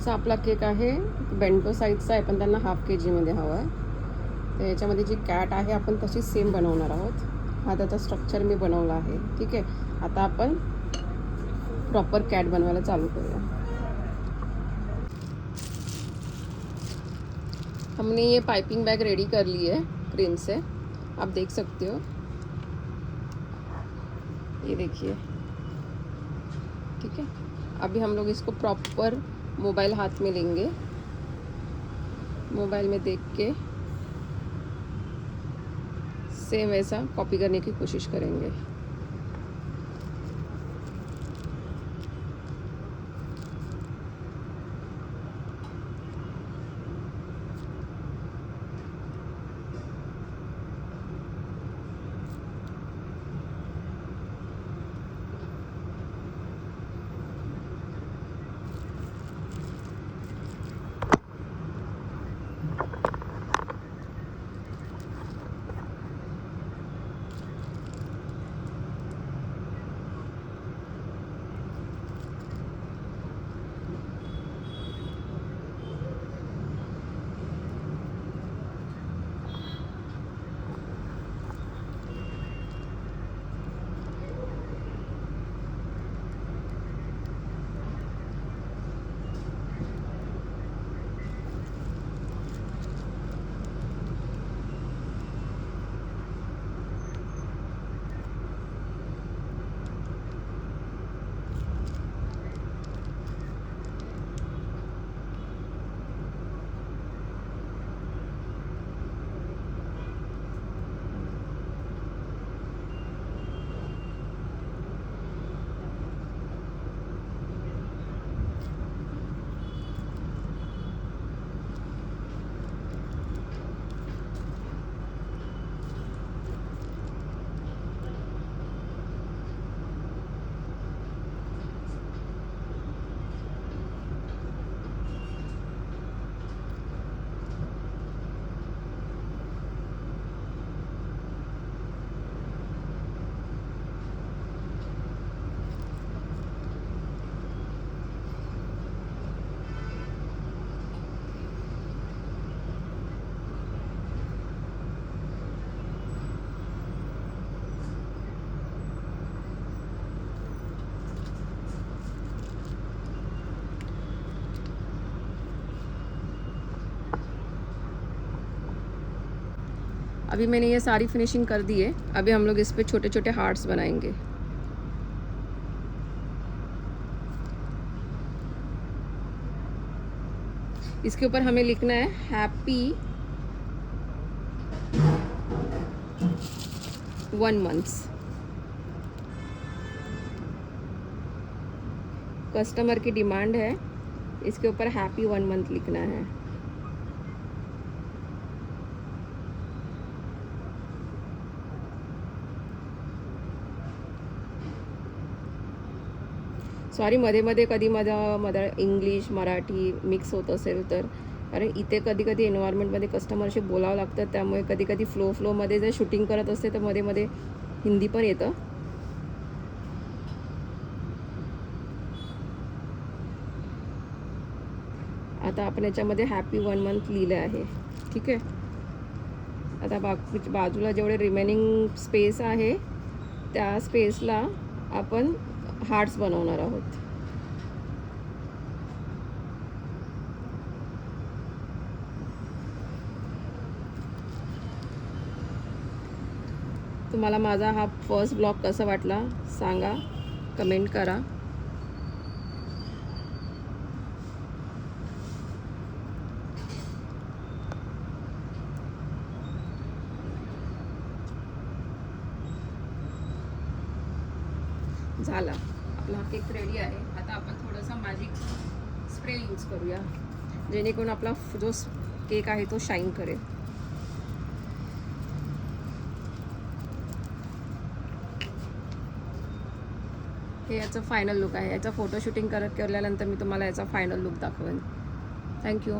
शेवटचा आपला केक आहे बेंटो साईजचा आहे, पण त्यांना हाफ के जीमध्ये हवा आहे. तर याच्यामध्ये जी कॅट आहे आपण तशीच सेम बनवणार आहोत. हा त्याचा स्ट्रक्चर मी बनवला आहे. ठीक आहे, आता आपण प्रॉपर कॅट बनवायला चालू करूया. हमने ये पाइपिंग बैग रेडी कर ली है क्रीम से, आप देख सकते हो, ये देखिए. ठीक है, अभी हम लोग इसको प्रॉपर मोबाइल हाथ में लेंगे, मोबाइल में देख के सेम वैसा कॉपी करने की कोशिश करेंगे. अभी मैंने ये सारी फिनिशिंग कर दी है. अभी हम लोग इस पे छोटे छोटे हार्ट्स बनाएंगे. इसके ऊपर हमें लिखना है हैप्पी 1 मंथ्स. कस्टमर की डिमांड है, इसके ऊपर हैप्पी 1 मंथ लिखना है. सॉरी, मध्ये मध्ये कधी मध्ये इंग्लिश मराठी मिक्स होत असेल तर, कारण इथे कधी कधी एन्व्हायरमेंटमध्ये कस्टमरशी बोलावं लागतं, त्यामुळे कधी कधी फ्लोमध्ये जर शूटिंग करत असते तर मध्ये मध्ये हिंदी पण येतं. आता आपण याच्यामध्ये हॅपी 1 मंथ लिहिलं आहे. ठीक आहे, आता बाजूला जेवढे रिमेनिंग स्पेस आहे त्या स्पेसला आपण हार्ट्स बनवणार आहोत. तुम्हाला माझा हा फर्स्ट ब्लॉग कसा वाटला सांगा, कमेंट करा. झाला आपला केक रेडी आहे. आता आपण थोडासा मॅजिक स्प्रे यूज करूया, जेणेकरून आपला जो केक आहे तो शाईन करेल. हे याचं फायनल लुक आहे. याचा फोटो शूटिंग केल्यानंतर मी तुम्हाला याचा फायनल लुक दाखवेन. थँक्यू.